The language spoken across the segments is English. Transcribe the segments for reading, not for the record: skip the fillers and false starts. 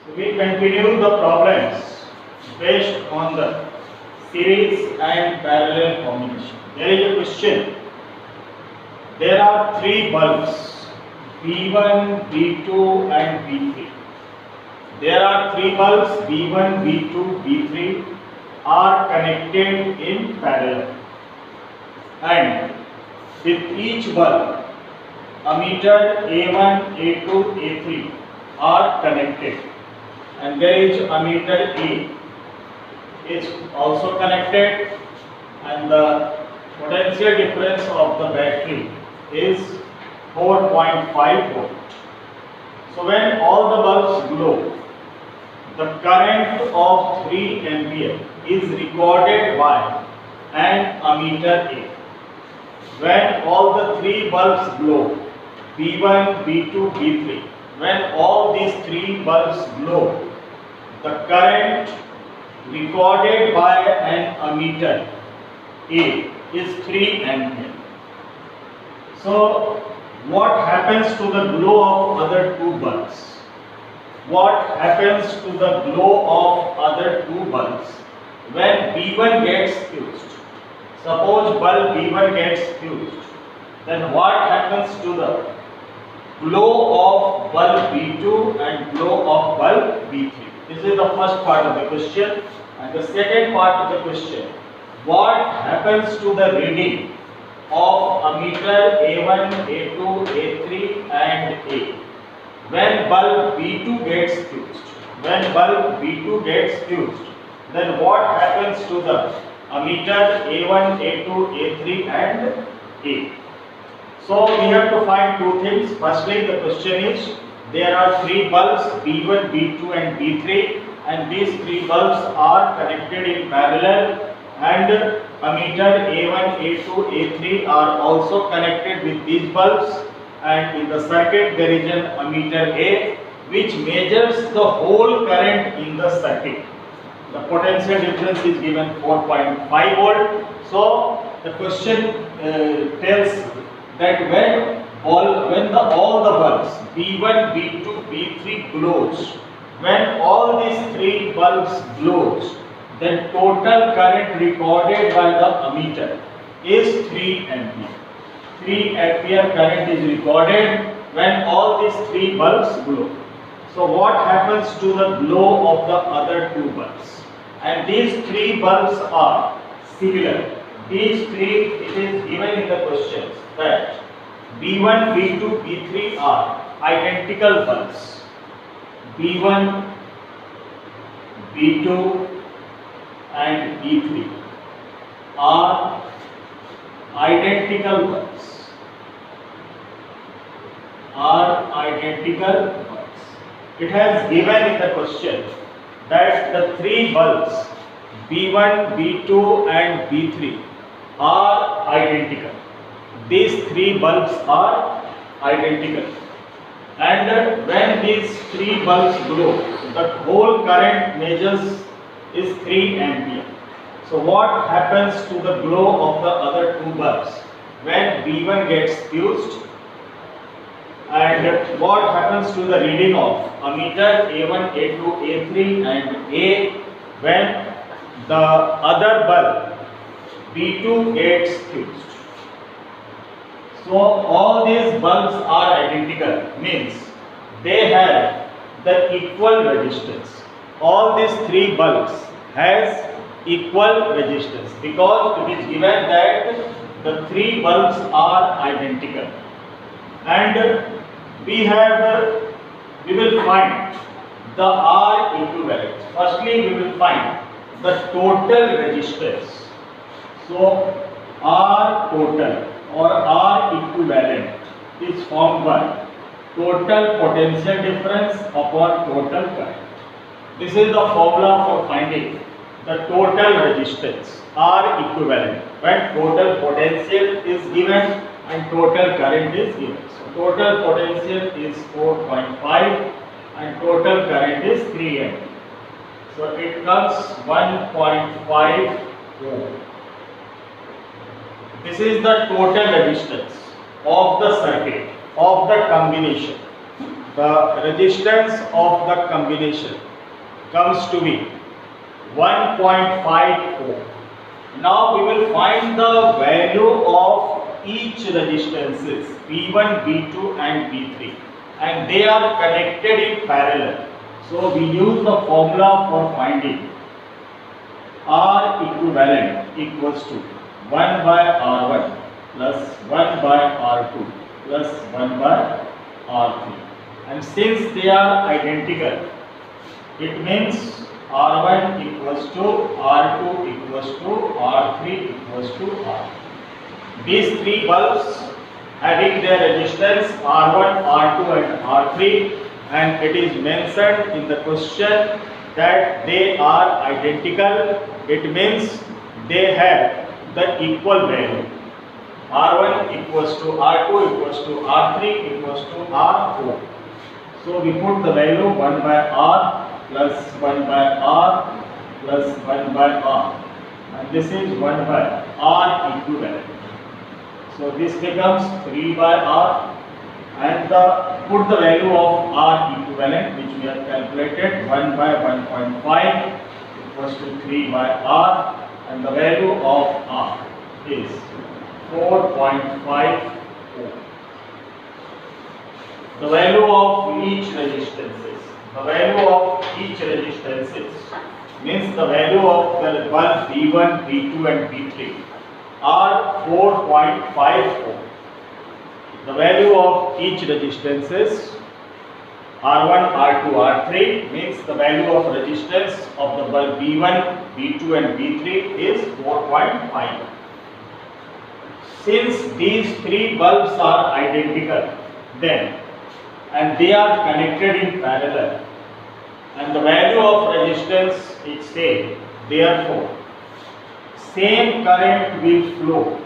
So we continue the problems based on the series and parallel combination. There is a question. There are three bulbs B1, B2 and B3. There are three bulbs B1, B2, B3 are connected in parallel, and with each bulb ammeter A1, A2, A3 are connected, and there is ammeter A is also connected, and the potential difference of the battery is 4.5 volt. So when all the bulbs glow, the current of 3 ampere is recorded by an ammeter A. When all the three bulbs glow, B1, B2, B3, when all these three bulbs glow, the current recorded by an ammeter A is 3 ampere. So what happens to the glow of other two bulbs? What happens to the glow of other two bulbs when B1 gets fused? Suppose bulb B1 gets fused, then what happens to the glow of bulb B2 and glow of bulb B3? This is the first part of the question. And the second part of the question, what happens to the reading of ammeter A1, A2, A3 and A when bulb B2 gets fused? When bulb B2 gets fused, then what happens to the ammeter A1, A2, A3 and A? So we have to find two things. Firstly, the question is, there are three bulbs B1, B2 and B3, and these three bulbs are connected in parallel, and ammeter A1, A2, A3 are also connected with these bulbs, and in the circuit there is an ammeter A which measures the whole current in the circuit. The potential difference is given 4.5 volt. So the question tells that when all the bulbs B1, B2, B3 glows, when all these three bulbs glows, then total current recorded by the ammeter is 3 ampere. 3 ampere current is recorded when all these three bulbs glow. So what happens to the glow of the other two bulbs? And these three bulbs are similar. These three, it is given in the questions that B1, B2, B3 are identical bulbs. B1, B2 and B3 are identical bulbs. It has given in the question that the three bulbs B1, B2 and B3 are identical. These three bulbs are identical, and when these three bulbs glow, the whole current measures is 3 ampere. So what happens to the glow of the other two bulbs when B1 gets fused, and what happens to the reading of ammeter A1, A2, A3 and A when the other bulb B2 gets fused? So all these bulbs are identical, means they have the equal resistance. All these three bulbs has equal resistance because it is given that the three bulbs are identical, and we will find the R equivalent. Firstly, we will find the total resistance. So R total or R equivalent is formed by total potential difference upon total current. This is the formula for finding the total resistance, R equivalent, when total potential is given and total current is given. So total potential is 4.5 and total current is 3 ampere. So it comes 1.5 ohm. This is the total resistance of the circuit, of the combination. the resistance of the combination comes to be 1.5 ohm. Now we will find the value of each resistances V1, V2 and V3, and they are connected in parallel. So we use the formula for finding R equivalent equals to 1 by R1 plus 1 by R2 plus 1 by R3. And since they are identical, it means R1 equals to R2 equals to R3 equals to R. These three bulbs having their resistance R1, R2 and R3, and it is mentioned in the question that they are identical. It means they have the equal value. R1 equals to R2 equals to R3 equals to R4. So we put the value 1 by R plus 1 by R plus 1 by R, and this is 1 by R equivalent. So this becomes 3 by R, and put the value of R equivalent which we have calculated, 1 by 1.5 equals to 3 by R, and the value of R is 4.5 ohm. The value of each resistances. The value of each resistances means the value of the bulb V1, V2 and V3 are 4.5 ohm. The value of each resistances R1, R2, R3 means the value of resistance of the bulb V1, V2 and V3 is 4.5. Since these three bulbs are identical, then and they are connected in parallel, and the value of resistance is same, therefore same current will flow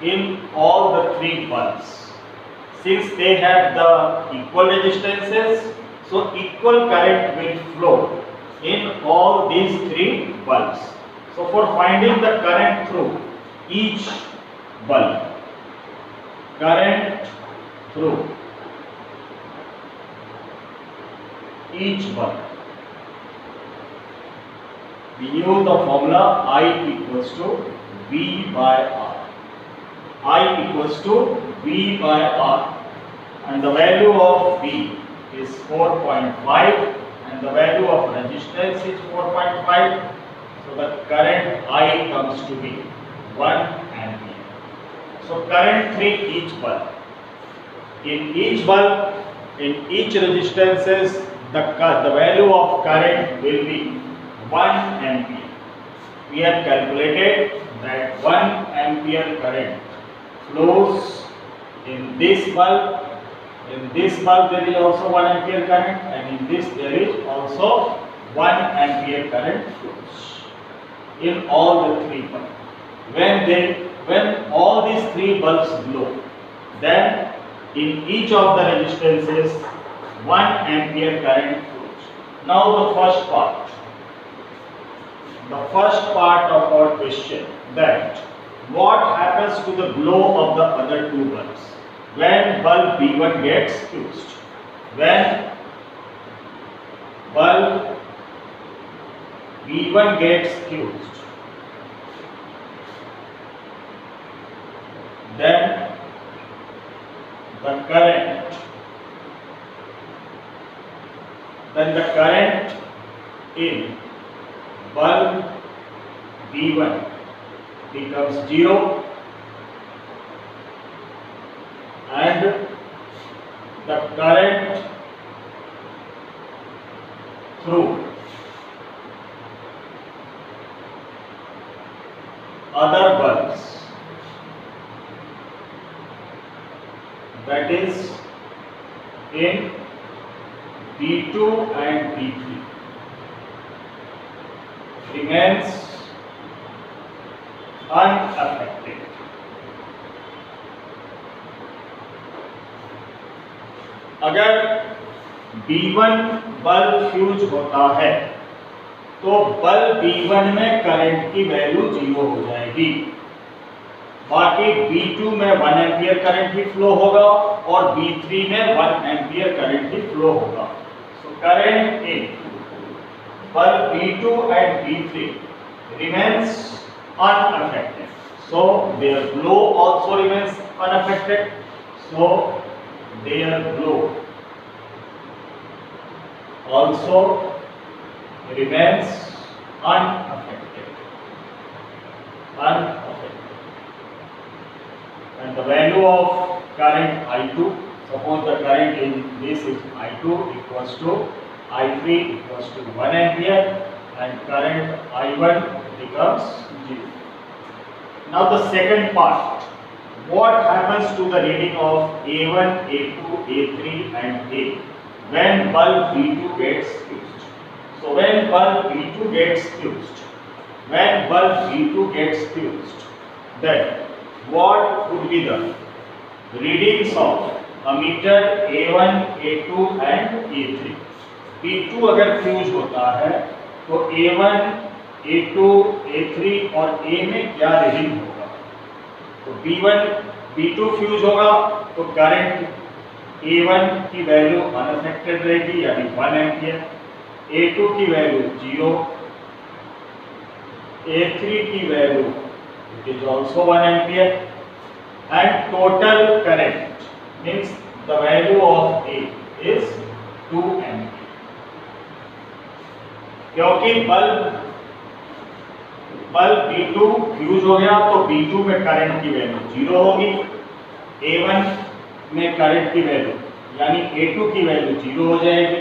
in all the three bulbs. Since they have the equal resistances, so equal current will flow in all these three bulbs. So for finding the current through each bulb, current through each bulb, we use the formula I equals to V by R. I equals to V by R, and the value of V is 4.5 and the value of resistance is 4.5. So the current I comes to be 1 ampere. So current through each bulb. In each bulb, in each resistances, the value of current will be 1 ampere. We have calculated that 1 ampere current flows in this bulb. In this bulb there is also 1 ampere current, and in this there is also 1 ampere current flows in all the three bulbs. When all these three bulbs glow, then in each of the resistances 1 ampere current flows. Now the first part of our question, that what happens to the glow of the other two bulbs when bulb B1 gets fused? When bulb B1 gets fused, then the current in bulb B1 becomes 0, and the current through other bulbs, that is in B2 and B3, remains unaffected. अगर B1 bulb fuse होता है तो bulb B1 में current की value 0 हो जाएगी। बाकी B2 में 1 एम्पियर करंट ही फ्लो होगा और B3 में 1 एम्पियर करंट ही फ्लो होगा. So current in bulb B2 and B3 remains unaffected. So their flow also remains unaffected. So their flow also remains unaffected. And the value of current I2, suppose the current in this is I2 equals to I3 equals to 1 ampere and current I1 becomes 0. Now the second part, what happens to the reading of A1, A2, A3 and A when bulb B2 gets fused? So when bulb B2 gets fused, then what would be the readings of ammeter A1, A2 and A3? B2 अगर fuse होता है तो A1, A2, A3 और A में क्या reading होगा? तो B2 fuse होगा तो करंट A1 की वैल्यू अनअफेक्टेड रहेगी यानी 1 एम्पियर, A2 की वैल्यू 0, A3 की value it is also 1 ampere and total current means the value of A is 2 ampere. क्योंकि बल्ब B2 फ्यूज हो गया तो B2 में करंट की वैल्यू 0 होगी, A1 में करंट की वैल्यू यानी A2 की वैल्यू 0 हो जाएगी,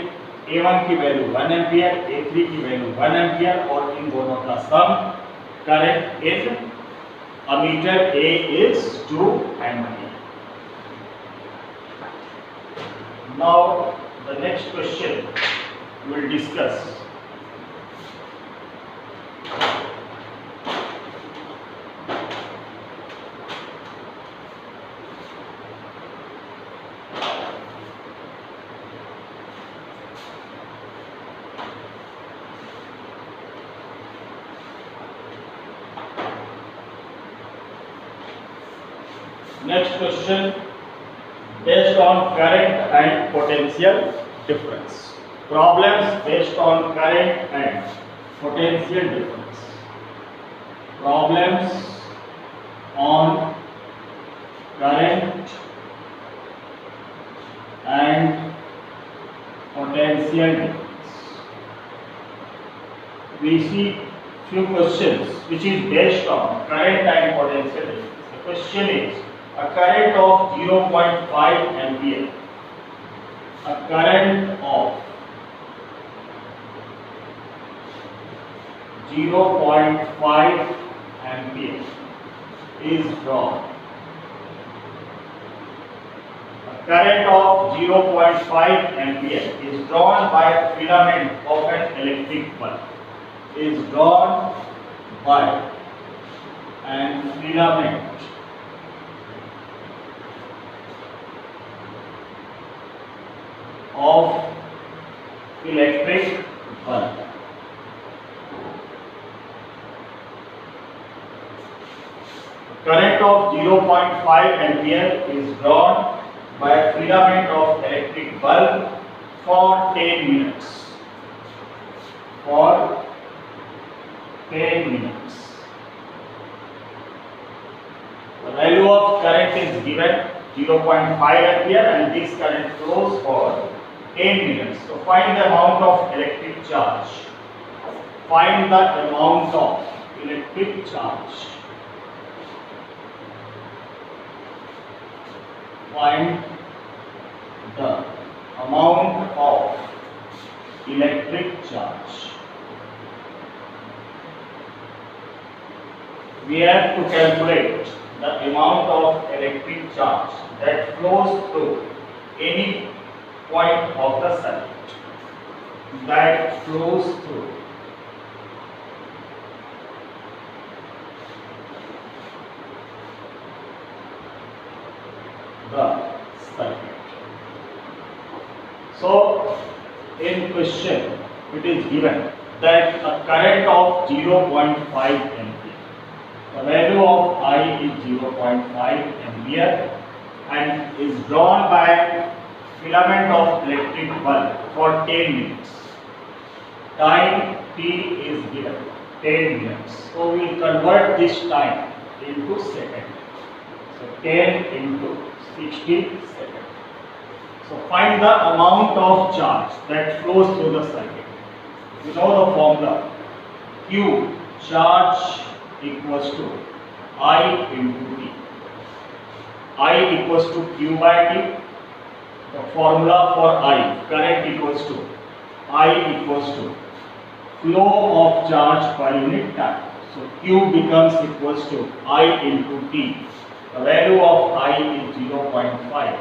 A1 की वैल्यू 1 एम्पियर, A3 की वैल्यू 1 एम्पियर और इन दोनों का sum current in ammeter A is 2 ampere. Now the next question we will discuss. Next question, based on current and potential difference. Problems based on current and potential difference. Problems on current and potential difference. We see few questions which is based on current and potential difference. The question is, a current of 0.5 ampere, a current of 0.5 ampere is drawn. A current of 0.5 ampere is drawn by a filament of an electric bulb. Is drawn by an filament of electric bulb. Current of 0.5 ampere is drawn by a filament of electric bulb for 10 minutes. For 10 minutes. The value of current is given 0.5 ampere and this current flows for 10 minutes. So find the amount of electric charge. Find the amount of electric charge. Find the amount of electric charge. We have to calculate the amount of electric charge that flows through any point of the circuit. That flows through the circuit. So in question it is given that a current of 0.5 ampere The value of I is 0.5 ampere and is drawn by filament of electric bulb for 10 minutes. Time T is given 10 minutes. So we will convert this time into second. So 10 into 60 seconds. So find the amount of charge that flows through the circuit. You know the formula. Q, charge equals to I into T. I equals to Q by T. The formula for I, current equals to I equals to flow of charge per unit time. So Q becomes equals to I into T. The value of I is 0.5.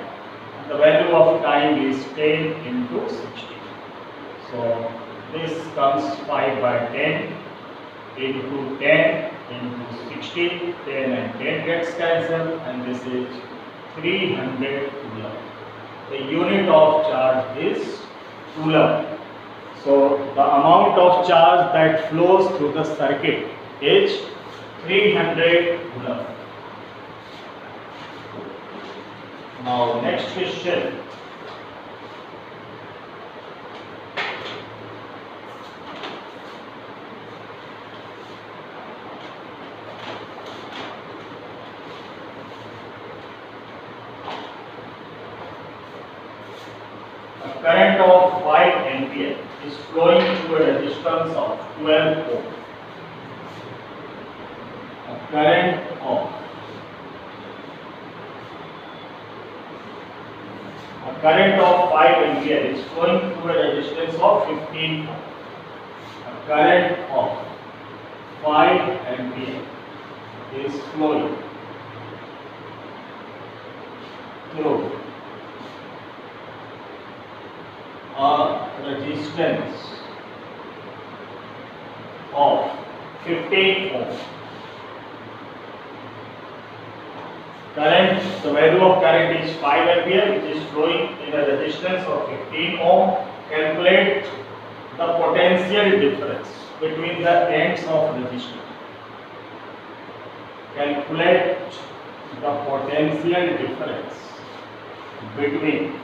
The value of time is 10 into 60. So this comes 5 by 10 into 10 into 60. 10 and 10 gets cancelled, and this is 300 coulomb. The unit of charge is coulomb. So the amount of charge that flows through the circuit is 300 coulomb. Now next question. A current of 5 ampere is flowing through a resistance of 12 ohm. A current of 5 ampere is flowing through a resistance of 15 ohm. A current of 5 ampere is flowing through a resistance of 15 ohm. Current, the value of current is 5 ampere, which is flowing in a resistance of 15 ohm. Calculate the potential difference between the ends of resistor. Calculate the potential difference between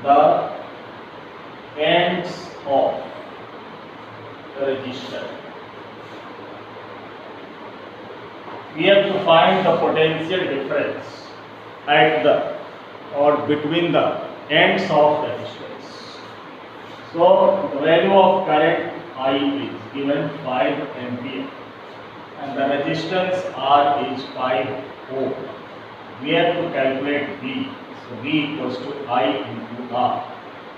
the ends of the resistor. We have to find the potential difference at the or between the ends of resistors. So the value of current I is given 5 ampere and the resistance R is 5 ohm. We have to calculate V. So V equals to I into R.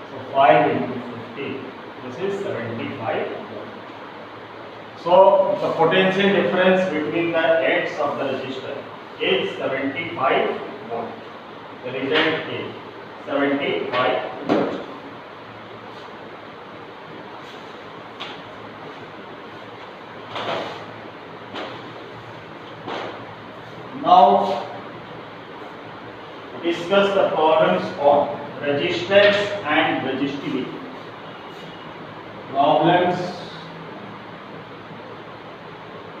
So 5 into 15. This is 75 ohm. So the potential difference between the ends of the resistor is 75 volt. The result is 75 volt. Now discuss the problems on resistance and resistivity. Problems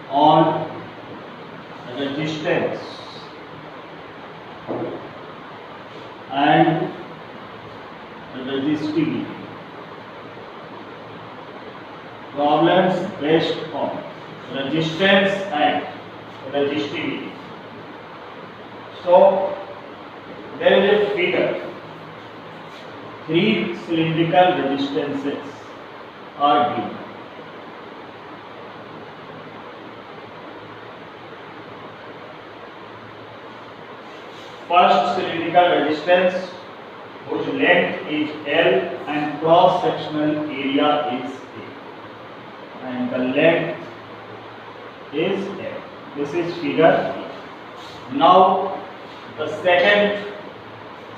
on resistance and resistivity. Problems based on resistance and resistivity. So there is a figure. 3 cylindrical resistances are given. First cylindrical resistance, whose length is L and cross sectional area is A, and the length is L. This is figure B. Now the second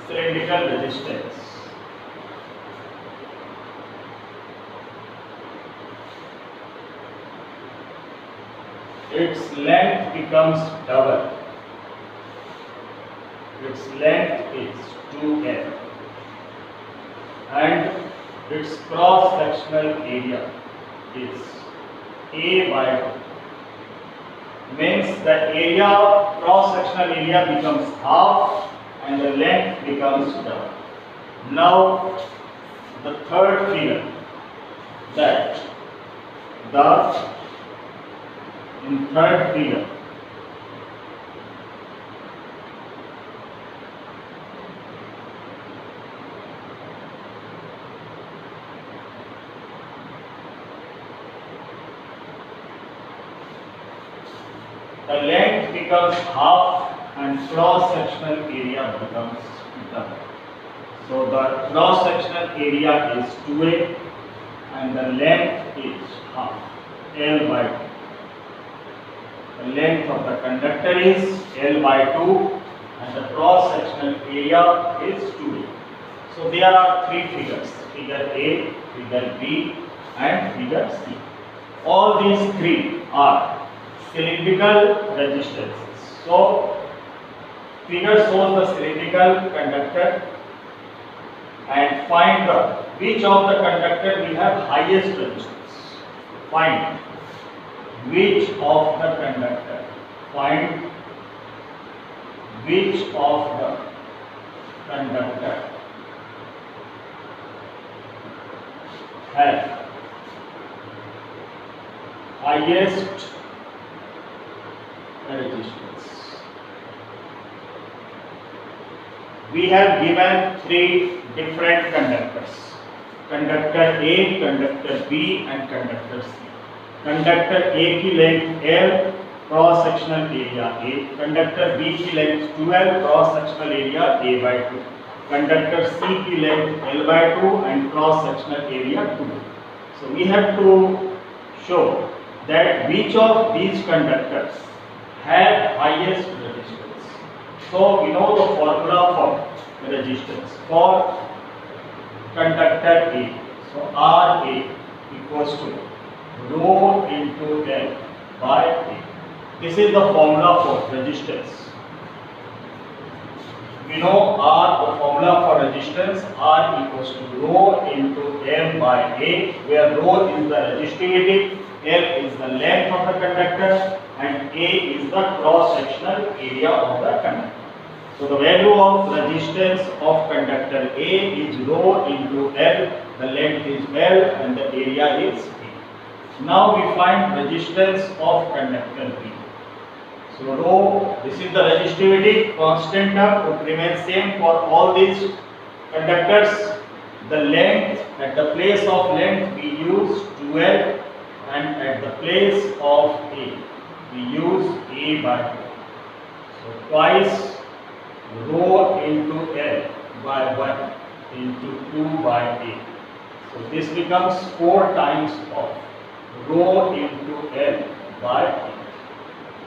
cylindrical resistance. Its length becomes double. Its length is 2L and its cross sectional area is A by means the area, cross-sectional area becomes half and the length becomes double. Now the third figure, that in third figure the length becomes half and cross-sectional area becomes double. So the cross-sectional area is 2a and the length is half, L by 2. The length of the conductor is L by 2 and the cross-sectional area is 2a. So there are three figures, figure A, figure B and figure C. All these three are cylindrical resistances. So figure shows the cylindrical conductor and find which of the conductor will have highest resistance. Find which of the conductor. Find which of the conductor have highest resistance. We have given three different conductors: conductor A, conductor B and conductor C. Conductor A की length L, cross sectional area A, conductor B की length 2L, cross sectional area A by 2, conductor C की length L by 2 and cross sectional area 2. So we have to show that which of these conductors have highest resistance. So we know the formula for resistance for conductor A. So RA equals to rho into L by A. This is the formula for resistance. We know R, the formula for resistance, R equals to rho into M by A, where rho is the resistivity, L is the length of the conductor and A is the cross-sectional area of the conductor. So the value of resistance of conductor A is rho into L, the length is L and the area is A. Now we find resistance of conductor B. So rho, this is the resistivity, constant term would remain same for all these conductors. The length, at the place of length we use 2L and at the place of A we use A by 2. So twice rho into L by 1 into 2 by A. So this becomes 4 times of rho into L by A.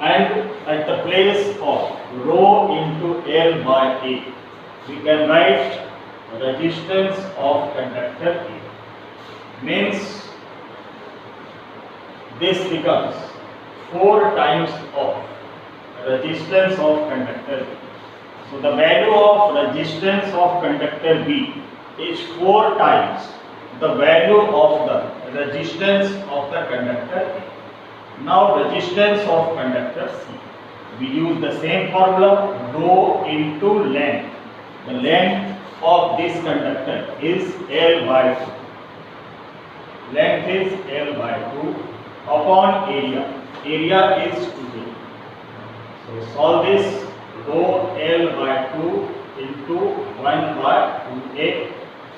And at the place of rho into L by A, we can write resistance of conductor A. Means this becomes 4 times of resistance of conductor B. So the value of resistance of conductor B is 4 times the value of the resistance of the conductor A. Now resistance of conductor C. We use the same formula, rho into length. The length of this conductor is L by 2. Length is L by 2 upon area. Area is 2A. So solve this, rho L by 2 into 1 by 2A.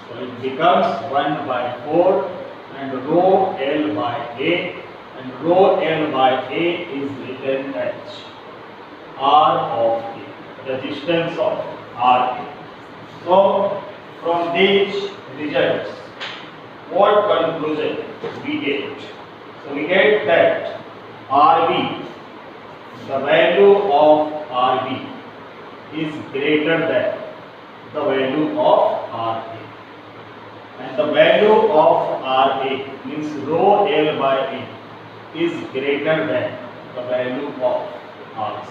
So it becomes 1 by 4 and rho L by A. And rho L by A is written as R of A, resistance of RA. So from these results, what conclusion we get? So we get that RB, the value of RB is greater than the value of RA. And the value of RA means rho L by A is greater than the value of RC.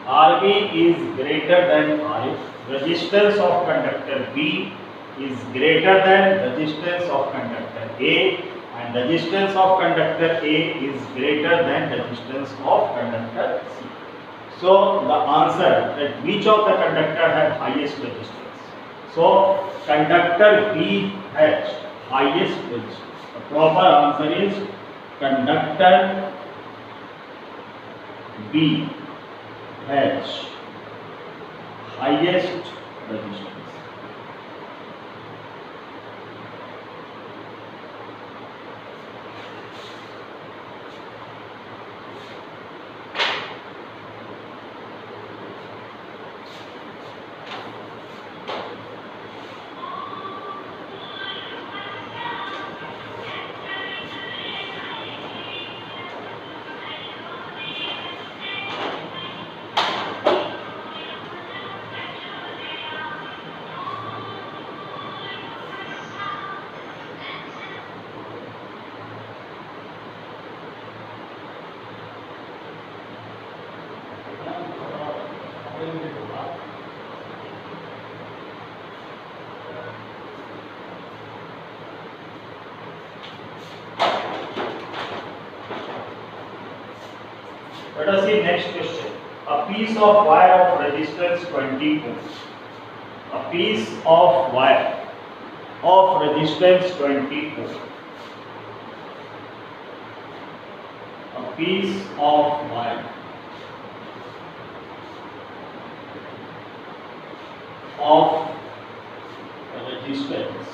RB is greater than RA. Resistance of conductor B is greater than resistance of conductor A and resistance of conductor A is greater than resistance of conductor C. So the answer that which of the conductor have highest resistance? So conductor B has highest resistance. The proper answer is conductor B has highest resistance. Let us see next question. A piece of wire of resistance 20 ohms. A piece of wire of resistance 20 ohms. A piece of wire of resistance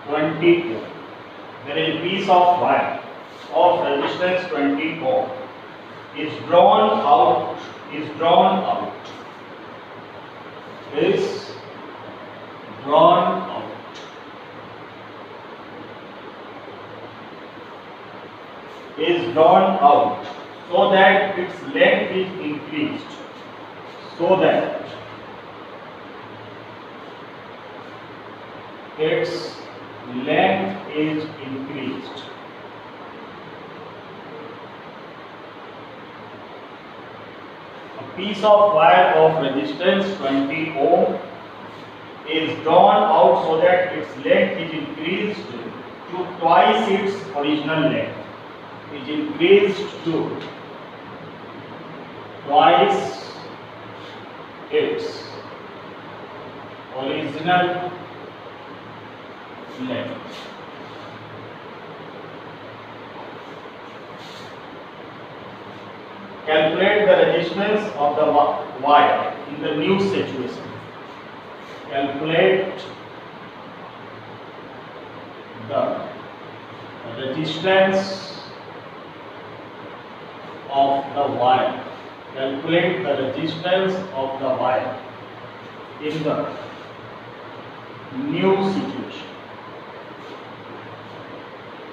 20 ohm. There is a piece of wire of resistance 20 ohm is drawn out is drawn out so that its length is increased, so that its length is increased. A piece of wire of resistance 20 ohm is drawn out so that its length is increased to twice its original length. Is increased to twice its original length. Calculate the resistance of the wire in the new situation. Calculate the resistance of the wire. Calculate the resistance of the wire in the new situation.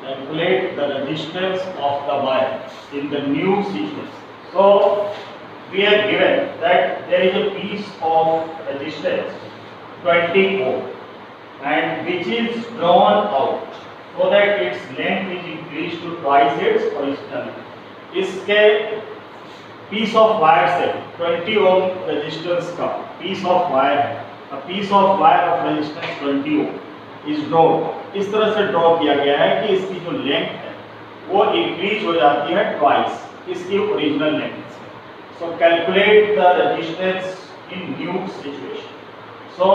Calculate the resistance of the wire in the new situation. So we have given that there is a piece of resistance 20 ohm and which is drawn out so that its length is increased to twice its original. इसके piece of wire से 20 ohm resistance का piece of wire है. A piece of wire of resistance 20 ohm is drawn. इस तरह से draw किया गया है कि इसकी जो लेंथ है वो इंक्रीज हो जाती है ट्वाइस इसकी ओरिजिनल लेंथ से. So calculate the resistance in new situation. So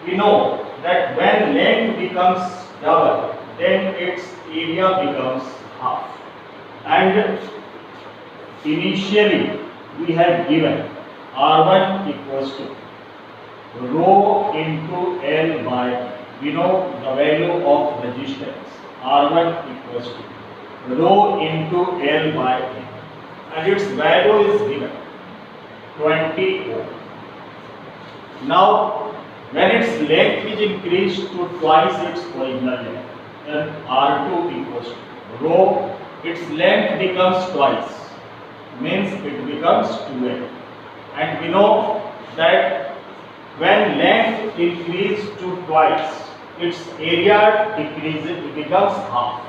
we know that when length becomes double, then its area becomes half. And initially we have given R1 equals to rho into L by, we know the value of resistance. R1 equals to rho into L by A. And its value is given 20 ohm. Now when its length is increased to twice its original length, then R2 equals to rho, its length becomes twice, means it becomes 2L. And we know that when length increases to twice, its area decreases, it becomes half.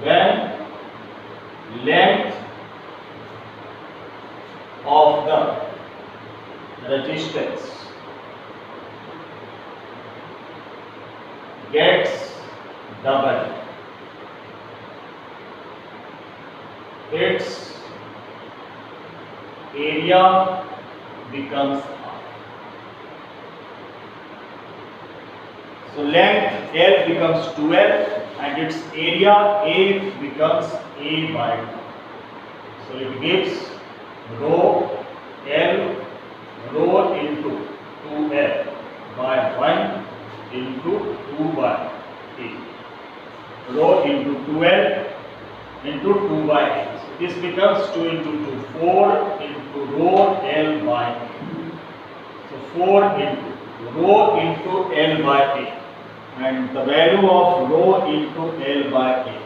When length of the resistance gets double, its area becomes R. So length L becomes 2L and its area A becomes A by 2. So it gives rho L rho into 2L by 1 into 2 by A. Rho into 2L into 2 by A. So this becomes 2 into 2, 4 into rho L by A. So 4 into rho into L by A. And the value of rho into L by A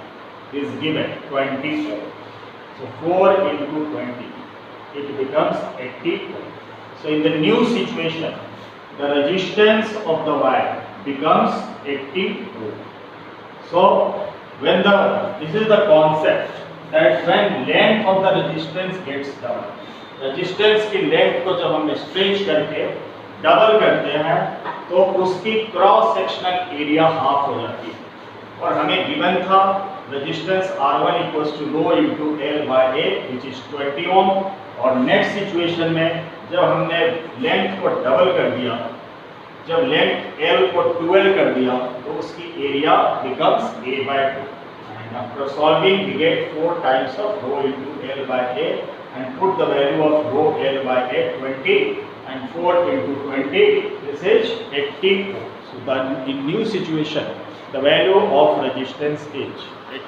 is given 24. So 4 into 20, it becomes 84. So in the new situation, the resistance of the wire becomes 84. So when this is the concept that when length of the resistance gets double, resistance की length को जब हम stretch करके double करते हैं तो उसकी cross sectional area half हो जाती है और हमें गिवन था resistance R1 equals to rho into L by A which is 20 ohm. और नेक्स्ट सिचुएशन में जब हमने लेंथ को डबल कर दिया, जब लेंथ L को 12 कर दिया तो उसकी area becomes A by 2 and after solving we get 4 times of rho into L by A and put the value of rho L by A 20 and 4 into 20, this is 84. So in new situation the value of resistance is